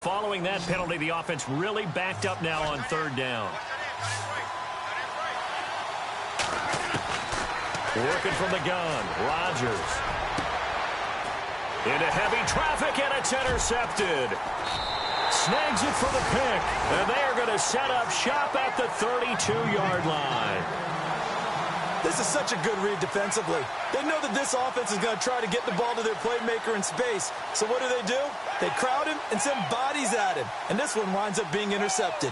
Following that penalty, the offense really backed up now on third down. Working from the gun, Rodgers. Into heavy traffic, and it's intercepted. Snags it for the pick, and they are going to set up shop at the 32-yard line. This is such a good read defensively. They know that this offense is going to try to get the ball to their playmaker in space. So what do? They crowd him and send bodies at him. And this one winds up being intercepted.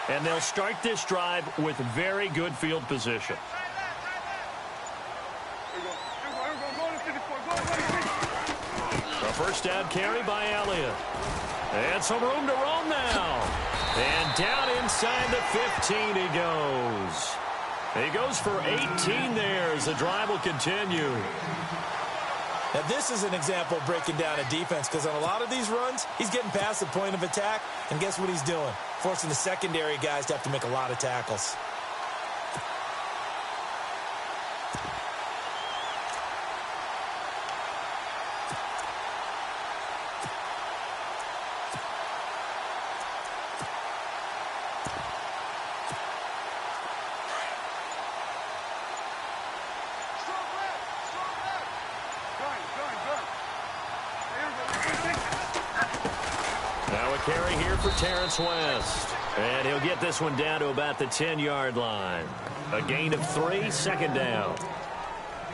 And they'll start this drive with very good field position. A first down carry by Elliott. And some room to roam now. And down inside the 15 he goes. He goes for 18 there as the drive will continue. Now, this is an example of breaking down a defense because on a lot of these runs, he's getting past the point of attack, and guess what he's doing? Forcing the secondary guys to have to make a lot of tackles. Carry here for Terrence West. And he'll get this one down to about the 10-yard line. A gain of 3, second down.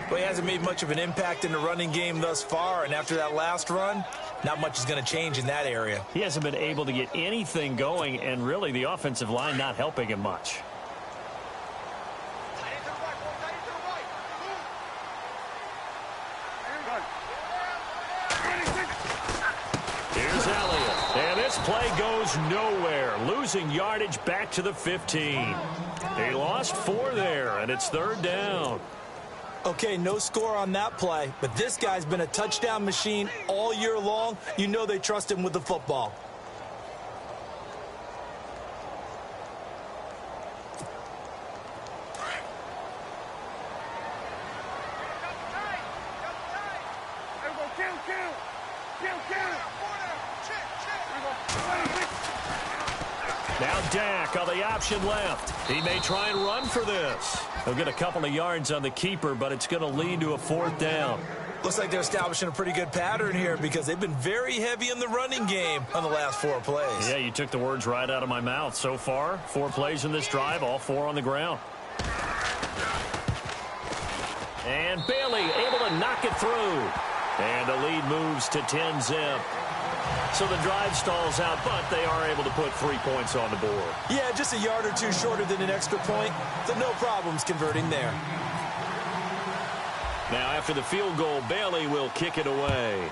Well, he hasn't made much of an impact in the running game thus far, and after that last run, not much is going to change in that area. He hasn't been able to get anything going, and really the offensive line not helping him much. Here's Elliott. And this play goes nowhere. Losing yardage back to the 15. He lost 4 there, and it's third down. Okay, no score on that play, but this guy's been a touchdown machine all year long. You know they trust him with the football. Now Dak on the option left. He may try and run for this. He'll get a couple of yards on the keeper, but it's going to lead to a fourth down. Looks like they're establishing a pretty good pattern here because they've been very heavy in the running game on the last 4 plays. Yeah, you took the words right out of my mouth. So far, 4 plays in this drive, all 4 on the ground. And Bailey able to knock it through. And the lead moves to 10-zip. So the drive stalls out, but they are able to put 3 points on the board. Yeah, just a yard or 2 shorter than an extra point, so no problems converting there. Now after the field goal, Bailey will kick it away.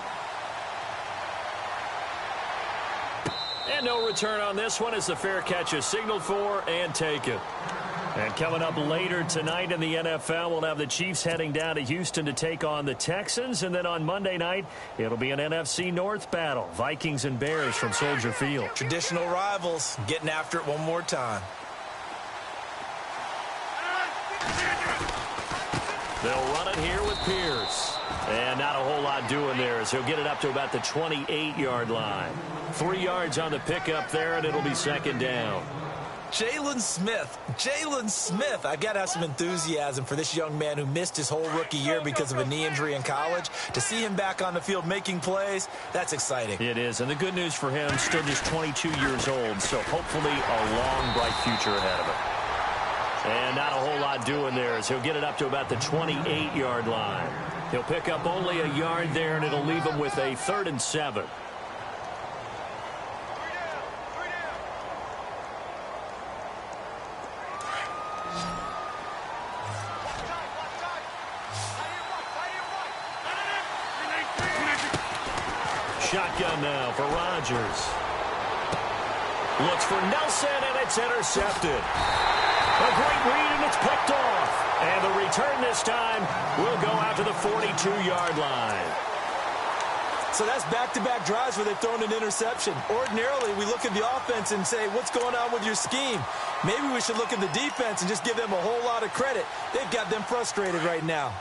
And no return on this one as the fair catch is signaled for and taken. And coming up later tonight in the NFL, we'll have the Chiefs heading down to Houston to take on the Texans. And then on Monday night, it'll be an NFC North battle. Vikings and Bears from Soldier Field. Traditional rivals getting after it one more time. They'll run it here with Pierce. And not a whole lot doing there as he'll get it up to about the 28-yard line. 3 yards on the pickup there, and it'll be second down. Jalen Smith. I got to have some enthusiasm for this young man who missed his whole rookie year because of a knee injury in college. To see him back on the field making plays, that's exciting. It is, and the good news for him, still just 22 years old, so hopefully a long, bright future ahead of him. And not a whole lot doing there as he'll get it up to about the 28-yard line. He'll pick up only a yard there, and it'll leave him with a 3rd and 7. Shotgun now for Rodgers. Looks for Nelson, and it's intercepted. A great read, and it's picked off. And the return this time will go out to the 42-yard line. So that's back-to-back drives where they've thrown an interception. Ordinarily, we look at the offense and say, what's going on with your scheme? Maybe we should look at the defense and just give them a whole lot of credit. They've got them frustrated right now.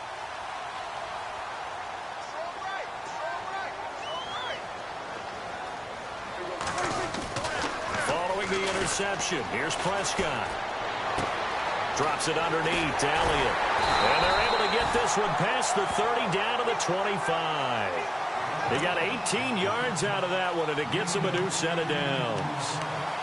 Following the interception, here's Prescott. Drops it underneath to Elliott. And they're able to get this one past the 30 down to the 25. They got 18 yards out of that one, and it gets them a new set of downs.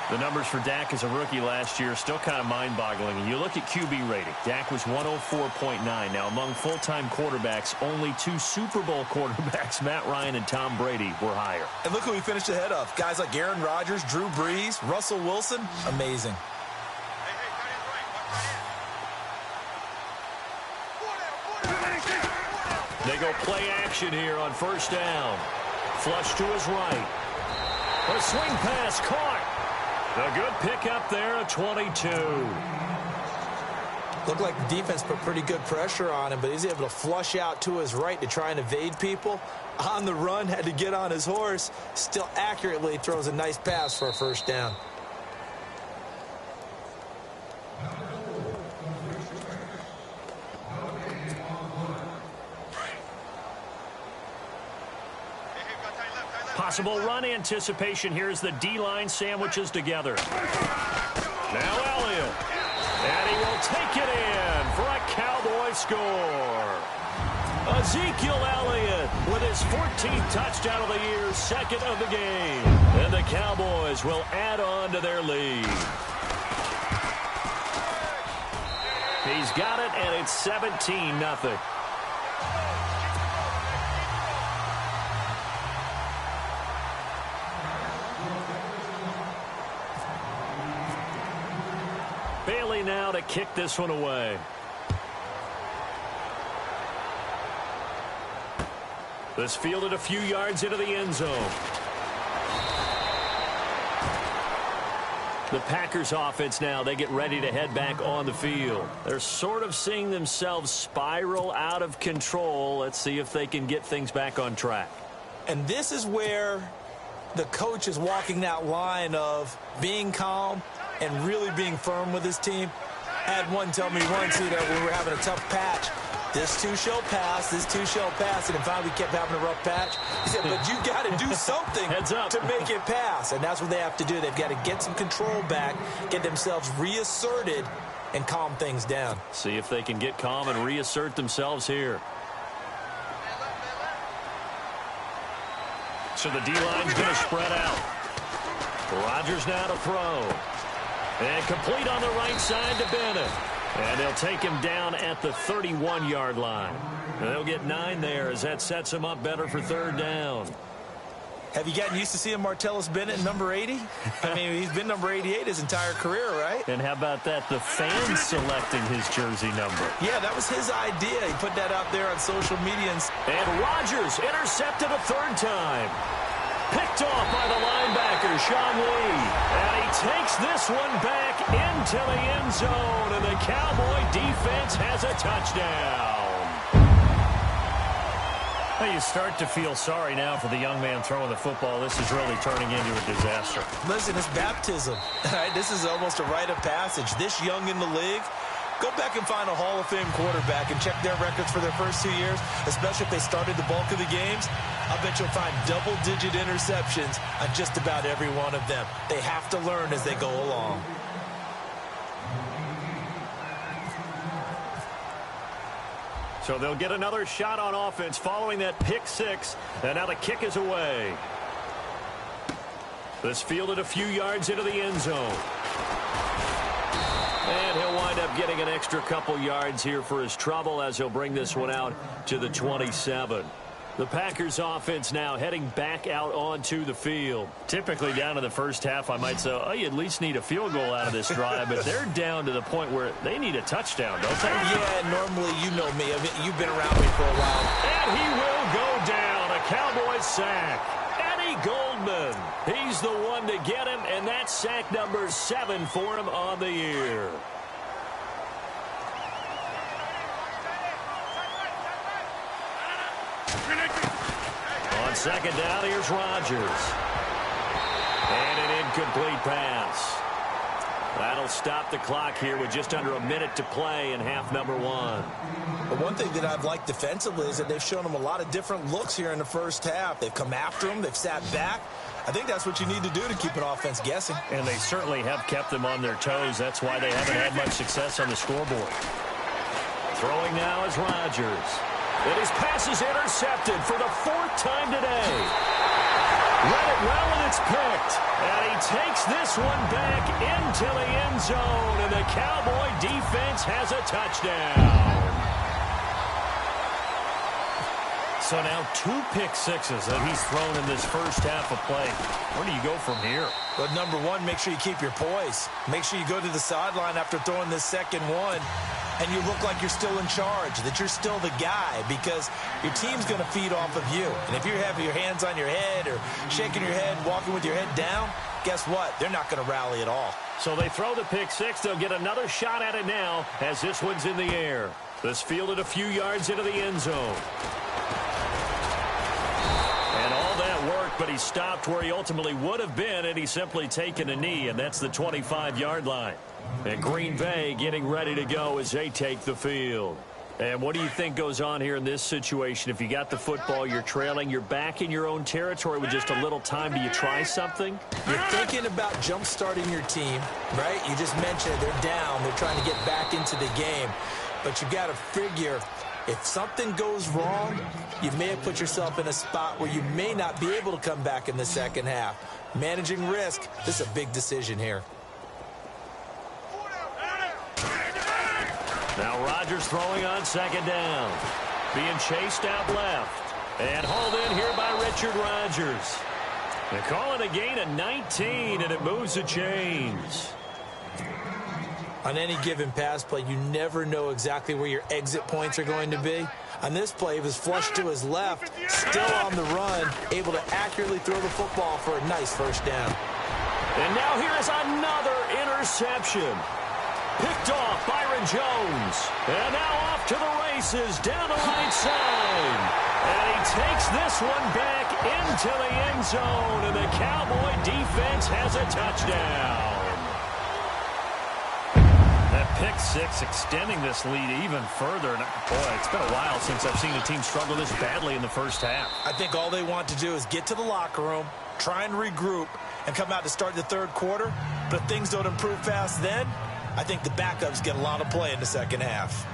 The numbers for Dak as a rookie last year still kind of mind-boggling. And you look at QB rating. Dak was 104.9. Now, among full-time quarterbacks, only 2 Super Bowl quarterbacks, Matt Ryan and Tom Brady, were higher. And look who we finished ahead of. Guys like Aaron Rodgers, Drew Brees, Russell Wilson. Amazing. They go play action here on first down. Flush to his right. A swing pass caught. A good pickup there at 22. Looked like the defense put pretty good pressure on him, but he's able to flush out to his right to try and evade people. On the run, had to get on his horse. Still accurately throws a nice pass for a first down. Possible run anticipation here as the D-line sandwiches together. Now Elliott. And he will take it in for a Cowboy score. Ezekiel Elliott with his 14th touchdown of the year, 2nd of the game. And the Cowboys will add on to their lead. He's got it, and it's 17-0. Bailey now to kick this one away. This fielded a few yards into the end zone. The Packers offense now, they get ready to head back on the field. They're sort of seeing themselves spiral out of control. Let's see if they can get things back on track. And this is where the coach is walking that line of being calm and really being firm with his team. I had one tell me once, when we were having a tough patch, this too shall pass, this too shall pass, and finally we kept having a rough patch. He said, but you got to do something to make it pass, and that's what they have to do. They've got to get some control back, get themselves reasserted, and calm things down. See if they can get calm and reassert themselves here. So the D-line's going to spread out. Rodgers now to throw. And complete on the right side to Bennett. And they'll take him down at the 31-yard line. And they'll get 9 there as that sets him up better for 3rd down. Have you gotten used to seeing Martellus Bennett number 80? I mean, he's been number 88 his entire career, right? And how about that, the fans selecting his jersey number? Yeah, that was his idea. He put that out there on social media. And Rodgers intercepted a 3rd time. Picked off by the linebacker, Sean Lee. And he takes this one back into the end zone. And the Cowboy defense has a touchdown. Well, you start to feel sorry now for the young man throwing the football. This is really turning into a disaster. Listen, it's baptism. Right? This is almost a rite of passage. This young in the league, go back and find a Hall of Fame quarterback and check their records for their first 2 years, especially if they started the bulk of the games. I bet you'll find double-digit interceptions on just about every one of them. They have to learn as they go along. So they'll get another shot on offense following that pick 6. And now the kick is away. This fielded a few yards into the end zone. And he'll wind up getting an extra couple yards here for his trouble as he'll bring this one out to the 27. The Packers offense now heading back out onto the field. Typically down in the first half, I might say, oh, you at least need a field goal out of this drive, but they're down to the point where they need a touchdown, don't they? Yeah, normally, you know me. You've been around me for a while. And he will go down. A Cowboys sack. Eddie Goldman. He's the one to get him, and that's sack number 7 for him on the year. On On second down, here's Rodgers. And an incomplete pass. That'll stop the clock here with just under a minute to play in half number one. But one thing that I've liked defensively is that they've shown them a lot of different looks here in the first half. They've come after them. They've sat back. I think that's what you need to do to keep an offense guessing. And they certainly have kept them on their toes. That's why they haven't had much success on the scoreboard. Throwing now is Rodgers. And his pass is intercepted for the fourth time today. Read it well, and it's picked. And he takes this one back into the end zone, and the Cowboy defense has a touchdown. So now 2 pick sixes that he's thrown in this first half of play. Where do you go from here? But number one, make sure you keep your poise. Make sure you go to the sideline after throwing this second one, and you look like you're still in charge, that you're still the guy, because your team's going to feed off of you. And if you're having your hands on your head or shaking your head, walking with your head down, guess what? They're not going to rally at all. So they throw the pick six. They'll get another shot at it now as this one's in the air. This fielded a few yards into the end zone. And all that worked, but he stopped where he ultimately would have been, and he's simply taken a knee, and that's the 25-yard line. And Green Bay getting ready to go as they take the field. And what do you think goes on here in this situation? If you got the football, you're trailing, you're back in your own territory with just a little time. Do you try something? You're thinking about jump-starting your team, right? You just mentioned they're down. They're trying to get back into the game. But you've got to figure, if something goes wrong, you may have put yourself in a spot where you may not be able to come back in the second half. Managing risk, this is a big decision here. Now Rodgers throwing on second down. Being chased out left. And hauled in here by Richard Rodgers. They call it a gain of 19, and it moves the chains. On any given pass play, you never know exactly where your exit points are going to be. On this play, he was flushed to his left, still on the run, able to accurately throw the football for a nice first down. And now here is another interception. Picked off Byron Jones. And now off to the races down the right side. And he takes this one back into the end zone. And the Cowboy defense has a touchdown. That pick six extending this lead even further. And boy, it's been a while since I've seen a team struggle this badly in the first half. I think all they want to do is get to the locker room, try and regroup, and come out to start the third quarter. But if things don't improve fast then, I think the backups get a lot of play in the second half.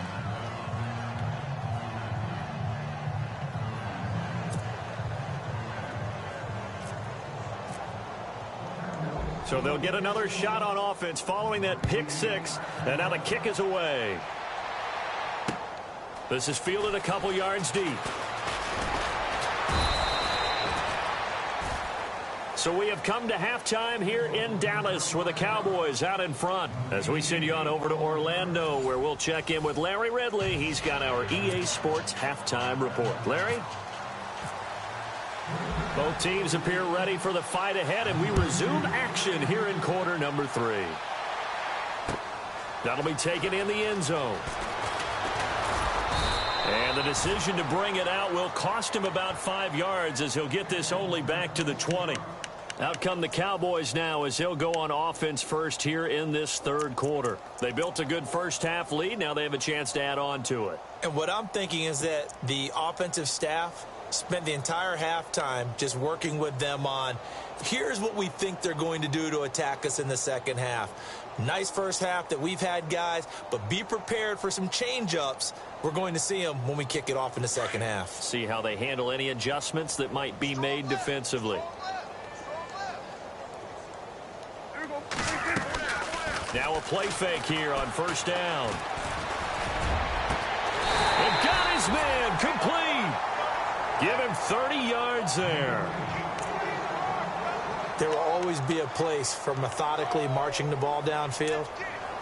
So they'll get another shot on offense following that pick six. And now the kick is away. This is fielded a couple yards deep. So we have come to halftime here in Dallas with the Cowboys out in front. As we send you on over to Orlando, where we'll check in with Larry Ridley. He's got our EA Sports halftime report. Larry? Both teams appear ready for the fight ahead, and we resume action here in quarter number 3. That'll be taken in the end zone. And the decision to bring it out will cost him about 5 yards, as he'll get this only back to the 20. Out come the Cowboys now as they'll go on offense first here in this third quarter. They built a good first half lead. Now they have a chance to add on to it. And what I'm thinking is that the offensive staff spent the entire halftime just working with them on, here's what we think they're going to do to attack us in the second half. Nice first half that we've had, guys, but be prepared for some change-ups. We're going to see them when we kick it off in the second half. See how they handle any adjustments that might be made defensively. Now a play fake here on first down. And got his man complete. Give him 30 yards there. There will always be a place for methodically marching the ball downfield.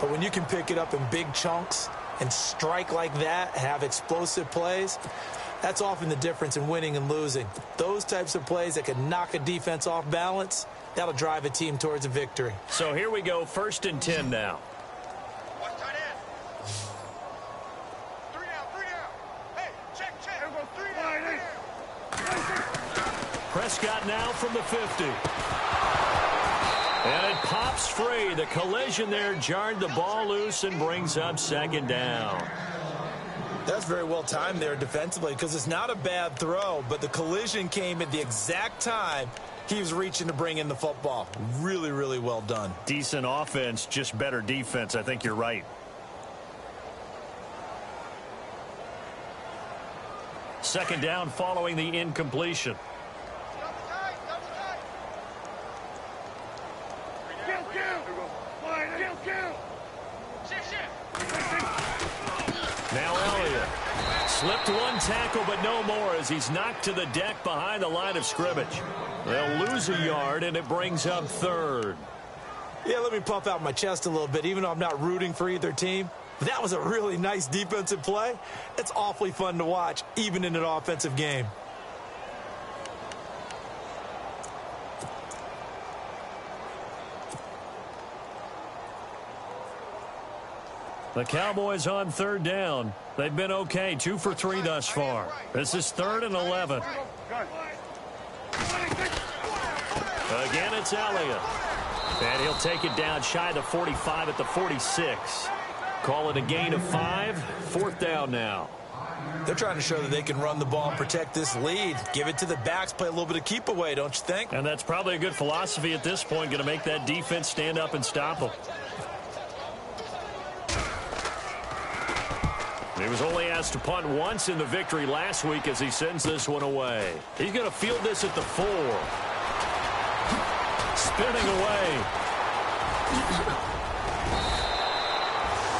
But when you can pick it up in big chunks and strike like that, have explosive plays, that's often the difference in winning and losing. Those types of plays that can knock a defense off balance, that'll drive a team towards a victory. So here we go, 1st and 10 now. Prescott now from the 50. And it pops free. The collision there jarred the ball loose and brings up second down. That's very well timed there defensively because it's not a bad throw, but the collision came at the exact time he was reaching to bring in the football. Really, really well done. Decent offense, just better defense. I think you're right. Second down following the incompletion. Now Elliott slipped one tackle, but no more as he's knocked to the deck behind the line of scrimmage. They'll lose a yard, and it brings up third. Yeah, let me puff out my chest a little bit, even though I'm not rooting for either team. That was a really nice defensive play. It's awfully fun to watch, even in an offensive game. The Cowboys on third down. They've been okay, 2 for 3 thus far. This is 3rd and 11. Again, it's Elliott. And he'll take it down shy of the 45 at the 46. Call it a gain of 5. 4th down now. They're trying to show that they can run the ball and protect this lead. Give it to the backs, play a little bit of keep away, don't you think? And that's probably a good philosophy at this point, going to make that defense stand up and stop them. He was only asked to punt once in the victory last week as he sends this one away. He's going to field this at the 4. Spinning away.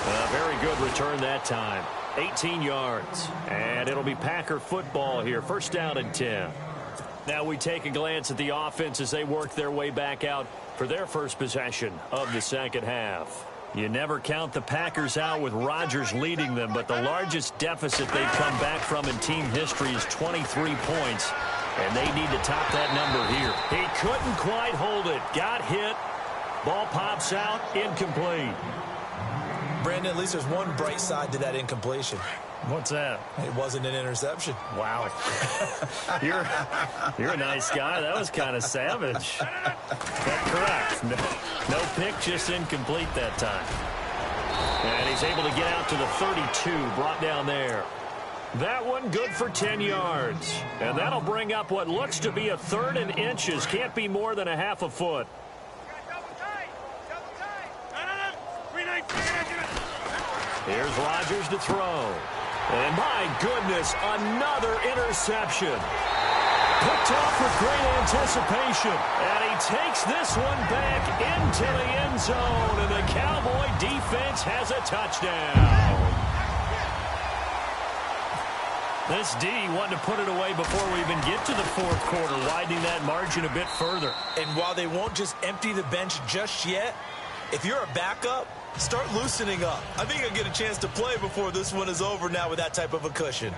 A very good return that time. 18 yards. And it'll be Packer football here. 1st down and 10. Now we take a glance at the offense as they work their way back out for their first possession of the second half. You never count the Packers out with Rodgers leading them, but the largest deficit they've come back from in team history is 23 points, and they need to top that number here. He couldn't quite hold it. Got hit. Ball pops out. Incomplete. Brandon, at least there's one bright side to that incompletion. What's that? It wasn't an interception. Wow. You're a nice guy. That was kind of savage. But correct. No pick, just incomplete that time. And he's able to get out to the 32, brought down there. That one good for 10 yards. And that'll bring up what looks to be a 3rd and inches. Can't be more than a half a foot. Here's Rodgers to throw. And my goodness, another interception. Picked off with great anticipation. And he takes this one back into the end zone. And the Cowboy defense has a touchdown. This D wanted to put it away before we even get to the 4th quarter, widening that margin a bit further. And while they won't just empty the bench just yet, if you're a backup, start loosening up. I think I'll get a chance to play before this one is over now with that type of a cushion.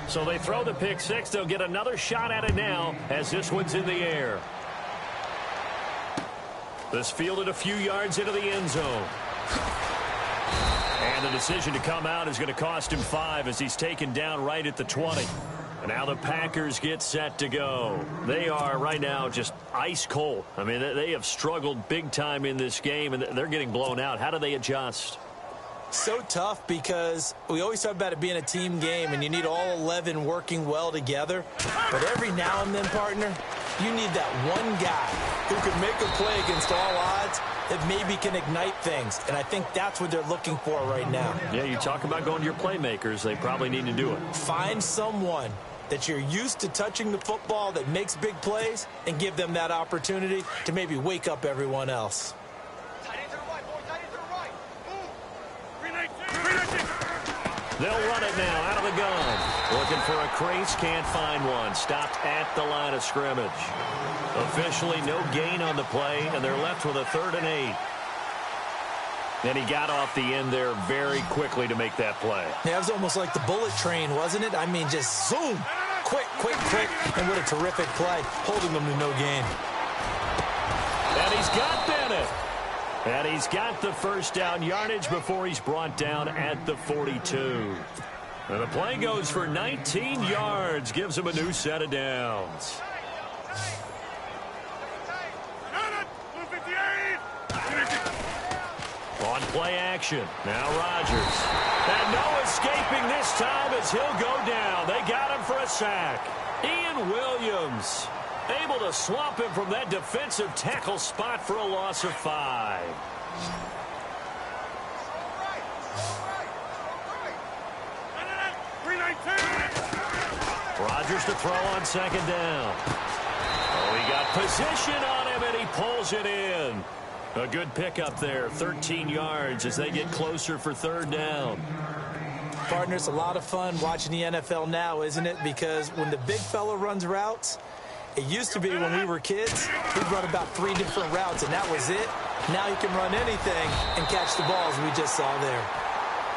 So they throw the pick 6. They'll get another shot at it now as this one's in the air. This fielded a few yards into the end zone. And the decision to come out is going to cost him 5 as he's taken down right at the 20. And now the Packers get set to go. They are right now just ice cold. I mean, they have struggled big time in this game, and they're getting blown out. How do they adjust? So tough because we always talk about it being a team game, and you need all 11 working well together. But every now and then, partner, you need that one guy who can make a play against all odds that maybe can ignite things. And I think that's what they're looking for right now. Yeah, you talk about going to your playmakers. They probably need to do it. Find someone that you're used to touching the football that makes big plays and give them that opportunity to maybe wake up everyone else. They'll run it now out of the gun. Looking for a crease, can't find one. Stopped at the line of scrimmage. Officially no gain on the play, and they're left with a 3rd and 8. And he got off the end there very quickly to make that play. Yeah, it was almost like the bullet train, wasn't it? I mean, just zoom. Quick, quick, quick. And what a terrific play, holding them to no gain. And he's got Bennett. And he's got the 1st down yardage before he's brought down at the 42. And the play goes for 19 yards, gives him a new set of downs. play action. Now Rodgers. And no escaping this time as he'll go down. They got him for a sack. Ian Williams able to swamp him from that defensive tackle spot for a loss of 5. Rodgers to throw on second down. Oh, he got position on him, and he pulls it in. A good pickup there, 13 yards as they get closer for third down. Partner, it's a lot of fun watching the NFL now, isn't it? Because when the big fella runs routes, it used to be when we were kids, we'd run about 3 different routes, and that was it. Now you can run anything and catch the balls we just saw there.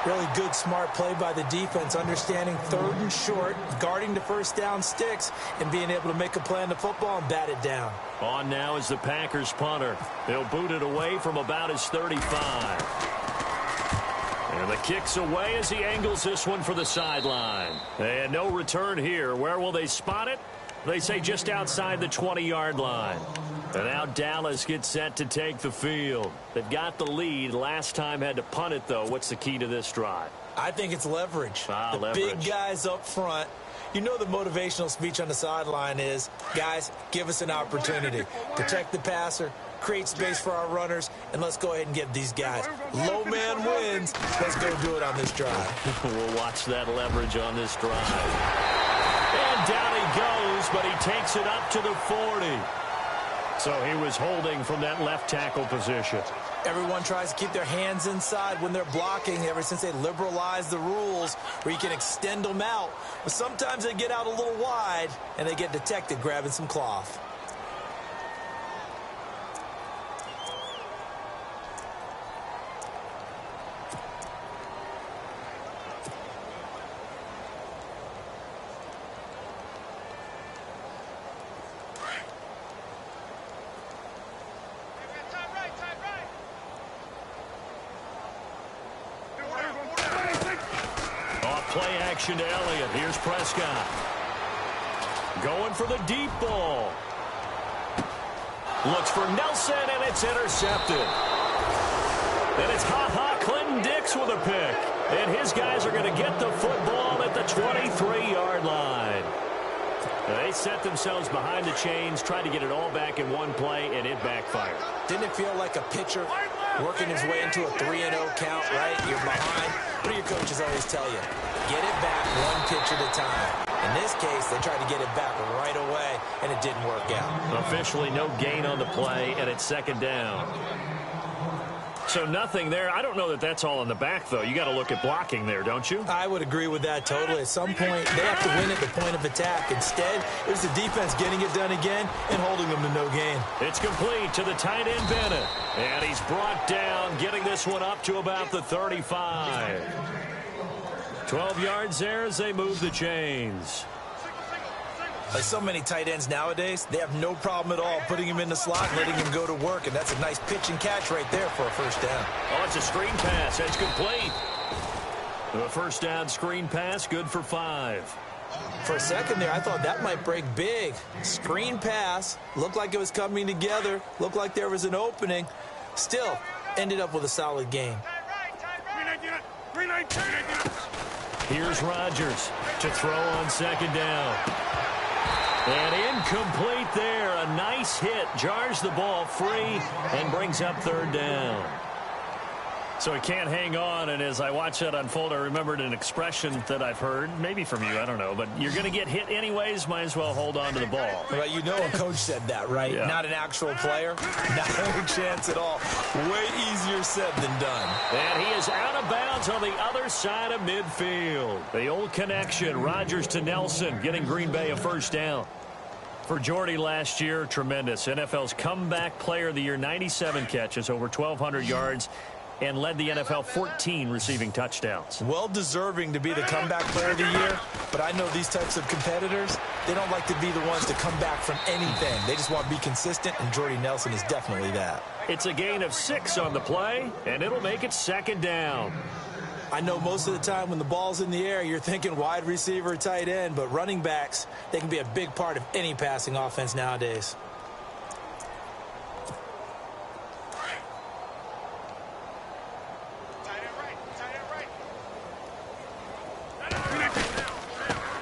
Really good, smart play by the defense, understanding third and short, guarding the first down sticks, and being able to make a play on the football and bat it down. On now is the Packers punter. They'll boot it away from about his 35. And the kick's away as he angles this one for the sideline. And no return here. Where will they spot it? They say just outside the 20-yard line. And now Dallas gets set to take the field. They've got the lead. Last time had to punt it, though. What's the key to this drive? I think it's leverage. Leverage. Big guys up front. You know the motivational speech on the sideline is, guys, give us an opportunity. Protect the passer, create space for our runners, and let's go ahead and give these guys. Low man wins. Let's go do it on this drive. We'll watch that leverage on this drive. And down he goes, but he takes it up to the 40. So he was holding from that left tackle position. Everyone tries to keep their hands inside when they're blocking ever since they liberalized the rules where you can extend them out. But sometimes they get out a little wide and they get detected grabbing some cloth. Play action to Elliott. Here's Prescott. Going for the deep ball. Looks for Nelson, and it's intercepted. And it's Clinton Dix with a pick. And his guys are going to get the football at the 23-yard line. They set themselves behind the chains, tried to get it all back in one play, and it backfired. Didn't it feel like a pitcher working his way into a 3-0 count, right? You're behind. What do your coaches always tell you? Get it back one pitch at a time. In this case, they tried to get it back right away, and it didn't work out. Officially no gain on the play, and it's second down. So nothing there. I don't know that that's all in the back, though. You got to look at blocking there, don't you? I would agree with that totally. At some point, they have to win at the point of attack. Instead, it was the defense getting it done again and holding them to no gain. It's complete to the tight end, Bennett. And he's brought down, getting this one up to about the 35. 12 yards there as they move the chains. Like so many tight ends nowadays, they have no problem at all putting him in the slot and letting him go to work, and that's a nice pitch and catch right there for a first down. Oh, it's a screen pass. It's complete. The first down screen pass, good for 5. For a second there, I thought that might break big. Screen pass, looked like it was coming together, looked like there was an opening. Still, ended up with a solid game. Here's Rodgers to throw on second down. And incomplete there. A nice hit. Jars the ball free and brings up third down. So he can't hang on, and as I watch that unfold, I remembered an expression that I've heard, maybe from you, I don't know, but you're going to get hit anyways, might as well hold on to the ball. Well, you know a coach said that, right? Yeah. Not an actual player. Not a chance at all. Way easier said than done. And he is out of bounds on the other side of midfield. The old connection, Rodgers to Nelson, getting Green Bay a first down. For Jordy last year, tremendous. NFL's comeback player of the year, 97 catches, over 1,200 yards, and led the NFL 14 receiving touchdowns. Well deserving to be the comeback player of the year, but I know these types of competitors, they don't like to be the ones to come back from anything. They just want to be consistent, and Jordy Nelson is definitely that. It's a gain of 6 on the play, and it'll make it second down. I know most of the time when the ball's in the air, you're thinking wide receiver, tight end, but running backs, they can be a big part of any passing offense nowadays.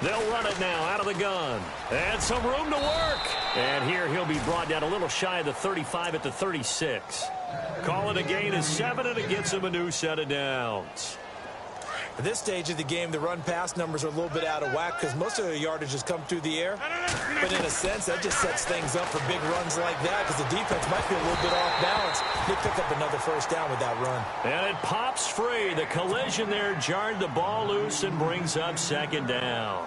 They'll run it now out of the gun. And some room to work. And here he'll be brought down a little shy of the 35 at the 36. Call it a gain of 7, and it gets him a new set of downs. At this stage of the game, the run-pass numbers are a little bit out of whack because most of the yardage has come through the air. But in a sense, that just sets things up for big runs like that because the defense might be a little bit off balance. They pick up another first down with that run. And it pops free. The collision there jarred the ball loose and brings up second down.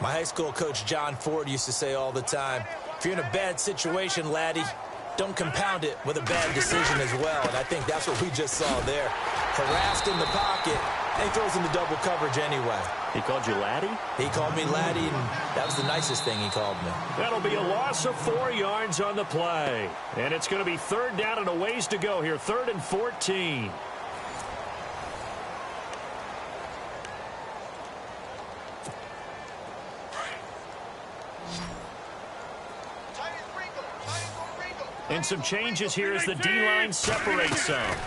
My high school coach, John Ford, used to say all the time, if you're in a bad situation, laddie, don't compound it with a bad decision as well. And I think that's what we just saw there. Harassed in the pocket, and he throws into double coverage anyway. He called you laddie? He called me laddie, and that was the nicest thing he called me. That'll be a loss of 4 yards on the play. And it's going to be third down and a ways to go here. 3rd and 14. And some changes here as the D-line separates some.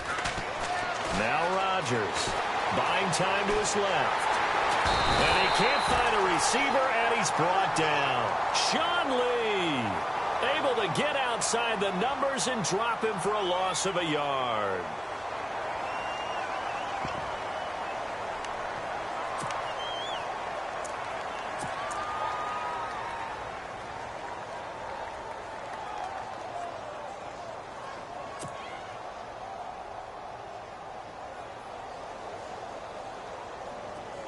Now Rodgers, buying time to his left. And he can't find a receiver, and he's brought down. Sean Lee, able to get outside the numbers and drop him for a loss of a yard.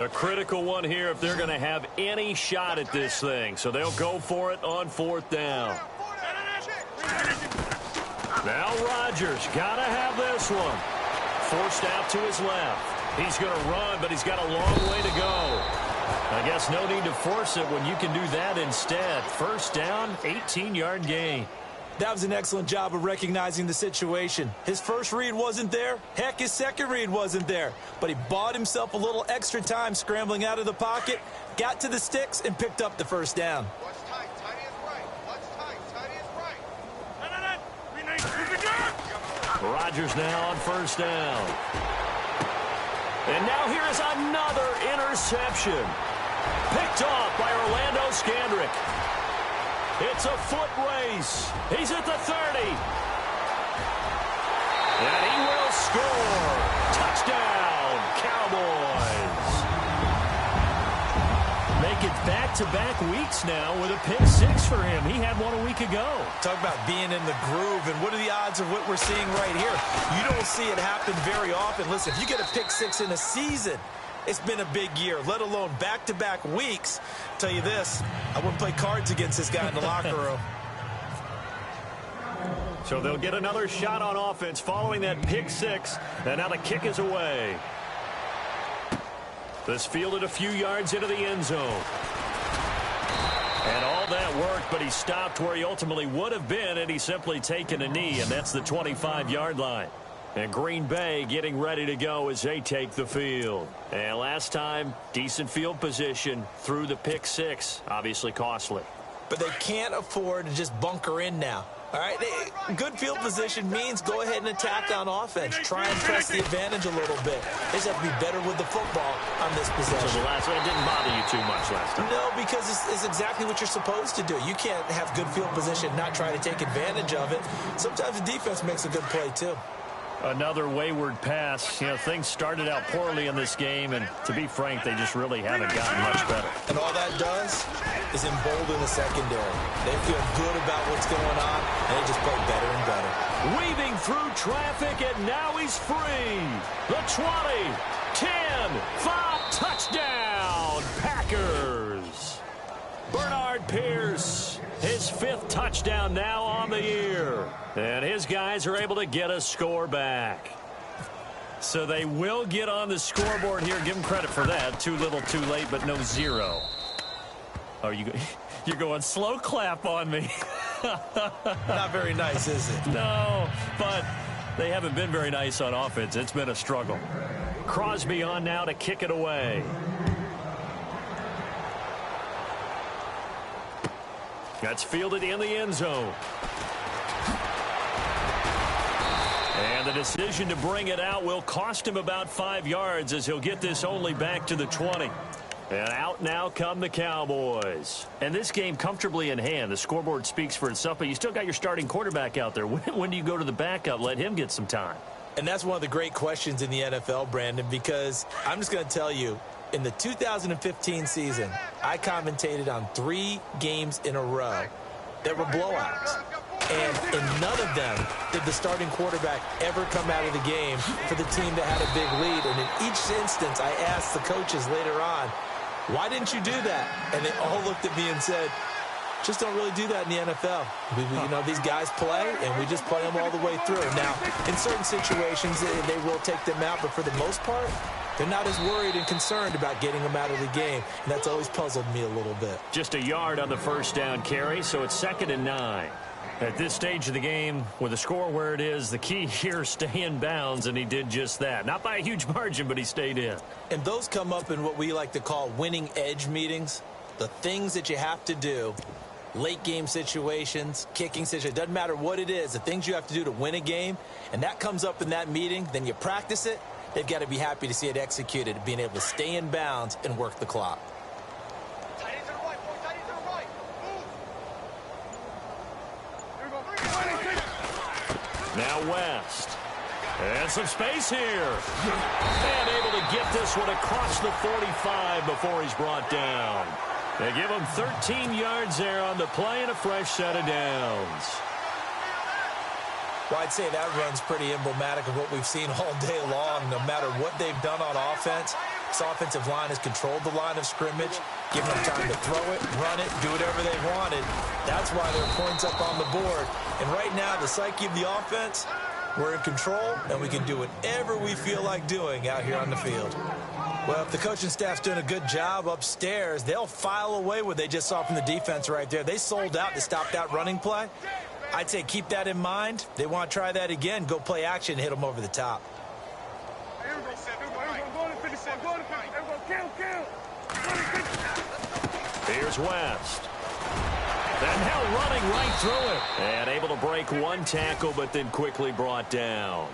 A critical one here if they're going to have any shot at this thing. So they'll go for it on 4th down. Now Rodgers got to have this one. Forced out to his left. He's going to run, but he's got a long way to go. I guess no need to force it when you can do that instead. First down, 18-yard gain. That was an excellent job of recognizing the situation. His first read wasn't there. Heck, his second read wasn't there. But he bought himself a little extra time scrambling out of the pocket, got to the sticks, and picked up the first down. What's tight? Tight is right. What's tight? Tight is right. Rodgers now on first down. And now here is another interception. Picked off by Orlando Scandrick. It's a foot race. He's at the 30. And he will score. Touchdown, Cowboys. Make it back-to-back weeks now with a pick 6 for him. He had one a week ago. Talk about being in the groove, and what are the odds of what we're seeing right here? You don't see it happen very often. Listen, if you get a pick 6 in a season, it's been a big year, let alone back-to-back weeks. Tell you this, I wouldn't play cards against this guy in the locker room. So they'll get another shot on offense following that pick 6, and now the kick is away. This fielded a few yards into the end zone. And all that worked, but he stopped where he ultimately would have been, and he's simply taken a knee, and that's the 25-yard line. And Green Bay getting ready to go as they take the field. And last time, decent field position through the pick 6. Obviously costly. But they can't afford to just bunker in now. All right, good field position means go ahead and attack on offense. Try and press the advantage a little bit. They just have to be better with the football on this possession. So the last one didn't bother you too much last time. No, because it's exactly what you're supposed to do. You can't have good field position and not try to take advantage of it. Sometimes the defense makes a good play, too. Another wayward pass. You know, things started out poorly in this game, and to be frank, they just really haven't gotten much better. And all that does is embolden the secondary. They feel good about what's going on, and they just play better and better. Weaving through traffic, and now he's free. The 20, 10, 5, touchdown, Packers. Bernard Pierce, his 5th touchdown now on the year. And his guys are able to get a score back. So they will get on the scoreboard here. Give them credit for that. Too little, too late, but no 0. Oh, you're going slow clap on me. Not very nice, is it? No, but they haven't been very nice on offense. It's been a struggle. Crosby on now to kick it away. That's fielded in the end zone. And the decision to bring it out will cost him about 5 yards as he'll get this only back to the 20. And out now come the Cowboys. And this game comfortably in hand. The scoreboard speaks for itself, but you still got your starting quarterback out there. When do you go to the backup? Let him get some time. And that's one of the great questions in the NFL, Brandon, because I'm just going to tell you, in the 2015 season, I commentated on 3 games in a row that were blowouts. And in none of them did the starting quarterback ever come out of the game for the team that had a big lead. And in each instance, I asked the coaches later on, why didn't you do that? And they all looked at me and said, just don't really do that in the NFL. You know, these guys play, and we just play them all the way through. Now, in certain situations, they will take them out, but for the most part, they're not as worried and concerned about getting them out of the game, and that's always puzzled me a little bit. Just a yard on the first down carry, so it's 2nd and 9. At this stage of the game, with the score where it is, the key here, stay in bounds, and he did just that. Not by a huge margin, but he stayed in. And those come up in what we like to call winning edge meetings, the things that you have to do, late game situations, kicking situations, doesn't matter what it is, the things you have to do to win a game, and that comes up in that meeting, then you practice it, they've got to be happy to see it executed, being able to stay in bounds and work the clock. Now West. And some space here. And able to get this one across the 45 before he's brought down. They give him 13 yards there on the play and a fresh set of downs. Well, I'd say that run's pretty emblematic of what we've seen all day long. No matter what they've done on offense, this offensive line has controlled the line of scrimmage, given them time to throw it, run it, do whatever they wanted. That's why there are points up on the board. And right now, the psyche of the offense, we're in control, and we can do whatever we feel like doing out here on the field. Well, if the coaching staff's doing a good job upstairs, they'll file away what they just saw from the defense right there. They sold out to stop that running play. I'd say keep that in mind. They want to try that again, go play action, hit them over the top. Here's West. And now running right through it. And able to break one tackle, but then quickly brought down.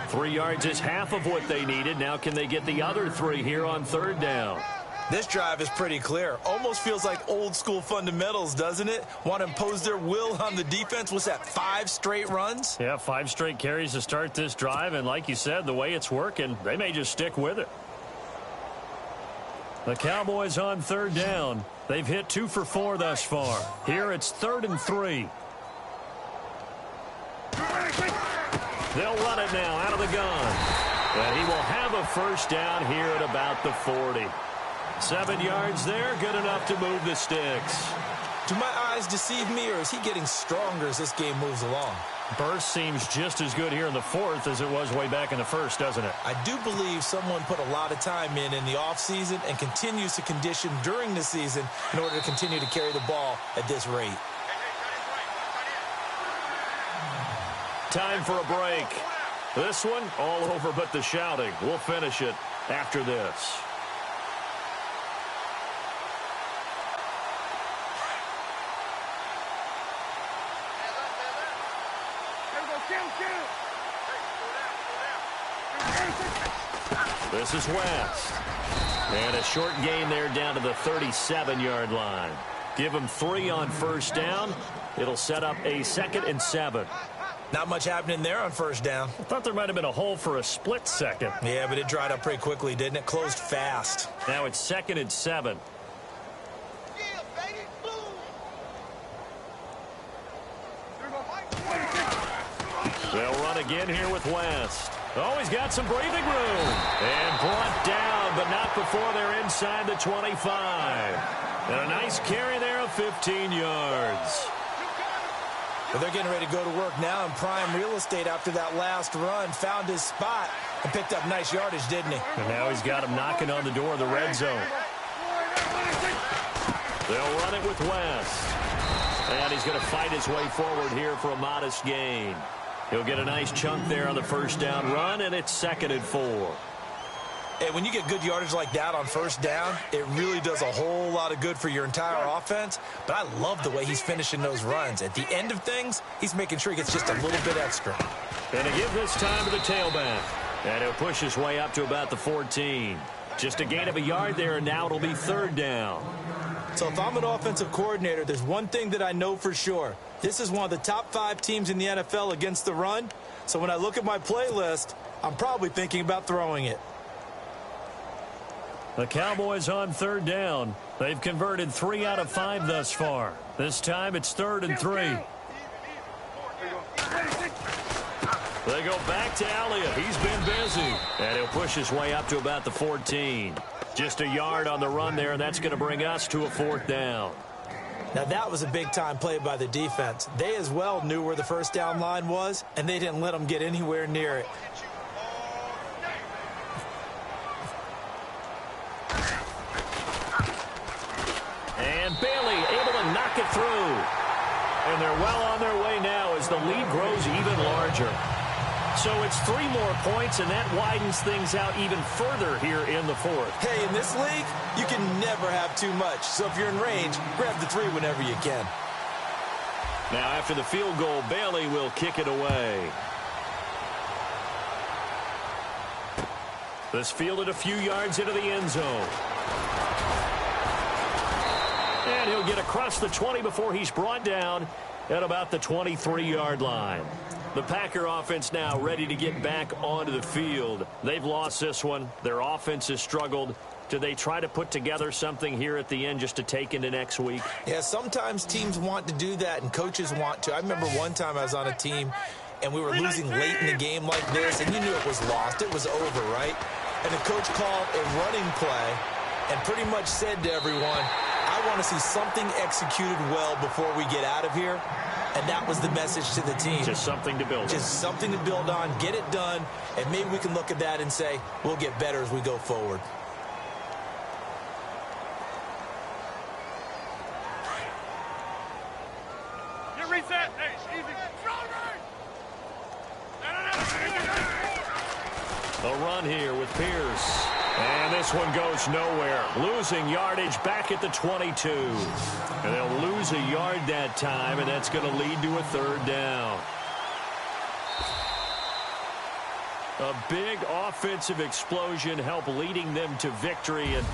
3 yards is half of what they needed. Now can they get the other 3 here on 3rd down? This drive is pretty clear. Almost feels like old school fundamentals, doesn't it? Want to impose their will on the defense. What's that, 5 straight runs? Yeah, 5 straight carries to start this drive. And like you said, the way it's working, they may just stick with it. The Cowboys on 3rd down. They've hit 2 for 4 thus far. Here it's 3rd and 3. They'll run it now out of the gun. And he will have a first down here at about the 40. 7 yards there, good enough to move the sticks. Do my eyes deceive me, or is he getting stronger as this game moves along? Burst seems just as good here in the 4th as it was way back in the 1st, doesn't it? I do believe someone put a lot of time in the offseason and continues to condition during the season in order to continue to carry the ball at this rate. Time for a break. This one all over but the shouting. We'll finish it after this. This is West. And a short gain there down to the 37-yard line. Give him 3 on first down. It'll set up a 2nd and 7. Not much happening there on first down. I thought there might have been a hole for a split second. Yeah, but it dried up pretty quickly, didn't it? Closed fast. Now it's 2nd and 7. They'll run again here with West. Oh, he's got some breathing room. And brought down, but not before they're inside the 25. And a nice carry there of 15 yards. Well, they're getting ready to go to work now in prime real estate after that last run. Found his spot and picked up nice yardage, didn't he? And now he's got him knocking on the door of the red zone. They'll run it with West. And he's going to fight his way forward here for a modest gain. He'll get a nice chunk there on the first down run, and it's 2nd and 4. Hey, when you get good yardage like that on first down, it really does a whole lot of good for your entire offense. But I love the way he's finishing those runs. At the end of things, he's making sure he gets just a little bit extra. And to give this time to the tailback. And he'll push his way up to about the 14. Just a gain of a yard there, and now it'll be third down. So if I'm an offensive coordinator, there's one thing that I know for sure. This is one of the top 5 teams in the NFL against the run. So when I look at my playlist, I'm probably thinking about throwing it. The Cowboys on third down. They've converted 3 out of 5 thus far. This time it's 3rd and 3. They go back to Elliott. He's been busy. And he'll push his way up to about the 14. Just a yard on the run there, and that's going to bring us to a 4th down. Now that was a big-time play by the defense. They as well knew where the first down line was, and they didn't let them get anywhere near it. And Bailey able to knock it through. And they're well on their way now as the lead grows even larger. So it's 3 more points, and that widens things out even further here in the 4th. Hey, in this league, you can never have too much. So if you're in range, grab the 3 whenever you can. Now after the field goal, Bailey will kick it away. This fielded a few yards into the end zone. And he'll get across the 20 before he's brought down at about the 23-yard line. The Packer offense now ready to get back onto the field. They've lost this one. Their offense has struggled. Do they try to put together something here at the end just to take into next week? Yeah, sometimes teams want to do that and coaches want to. I remember one time I was on a team and we were losing late in the game like this, and you knew it was lost. It was over, right? And the coach called a running play and pretty much said to everyone, I want to see something executed well before we get out of here. And that was the message to the team. Just something to build on. Just something to build on, get it done, and maybe we can look at that and say, we'll get better as we go forward. You reset. Hey, easy. A run here with Pierce. And this one goes nowhere. Losing yardage back at the 22. And they'll lose a yard that time, and that's going to lead to a 3rd down. A big offensive explosion helped leading them to victory. And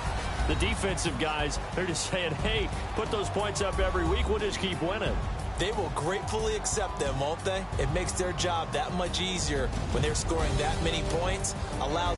the defensive guys, they're just saying, hey, put those points up every week. We'll just keep winning. They will gratefully accept them, won't they? It makes their job that much easier when they're scoring that many points. Allows